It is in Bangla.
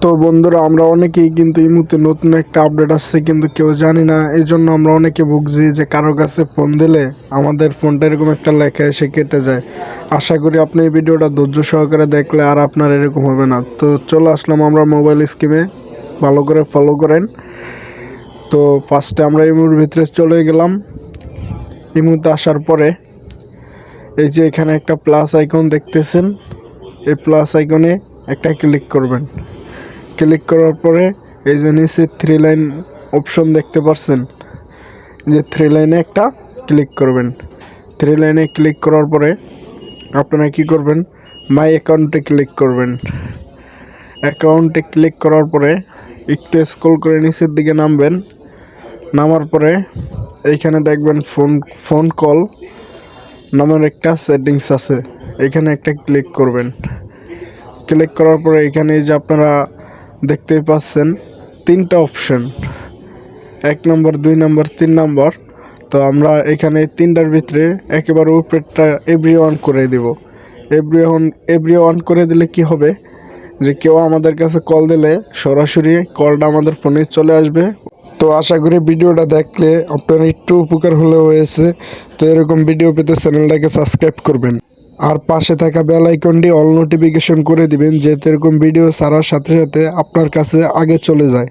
তো বন্ধুরা, আমরা অনেকেই কিন্তু এই মুহূর্তে নতুন একটা আপডেট আসছে কিন্তু কেউ জানি না। এই জন্য আমরা অনেকে ভুগছি যে কারো কাছে ফোন দিলে আমাদের ফোনটা এরকম একটা লেখা এসে কেটে যায়। আশা করি আপনি এই ভিডিওটা ধৈর্য সহকারে দেখলে আর আপনার এরকম হবে না। তো চলে আসলাম আমরা মোবাইল স্কিমে, ভালো করে ফলো করেন। তো ফার্স্টে আমরা ইমুর ভিতরে চলে গেলাম। ইমুতে আসার পরে এই যে এখানে একটা প্লাস আইকন দেখতেছেন, এই প্লাস আইকনে একটা ক্লিক করবেন। ক্লিক করার পরে এই যে নিচে 3 লাইন অপশন দেখতে পাচ্ছেন, যে 3 লাইনে একটা ক্লিক করবেন। 3 লাইনে ক্লিক করার পরে আপনারা কি করবেন, মাই অ্যাকাউন্টে ক্লিক করবেন। অ্যাকাউন্টে ক্লিক করার পরে একটু স্ক্রল করে নিচের দিকে নামবেন। নামার পরে এইখানে দেখবেন ফোন কল নামের একটা সেটিংস আছে, এখানে একটা ক্লিক করবেন। ক্লিক করার পরে এখানে যে আপনারা দেখতেই পাচ্ছেন 3টা অপশন, 1 নম্বর, 2 নম্বর, 3 নম্বর। তো আমরা এখানে 3টার ভিতরে একেবারে উপরেরটা এভরিওয়ান করে দিব। এভরিওয়ান করে দিলে কি হবে, যে কেউ আমাদের কাছে কল দিলে সরাসরি কলটা আমাদের ফোনে চলে আসবে। তো আশা করি ভিডিওটা দেখলে আপনার একটু উপকার হলেও হয়েছে। তো এরকম ভিডিও পেতে চ্যানেলটাকে সাবস্ক্রাইব করবেন আর পাশে থাকা বেল আইকনটি অল নোটিফিকেশন করে দিবেন, যাতে এরকম ভিডিও ছাড়ার সাথে সাথে আপনার কাছে আগে চলে যায়।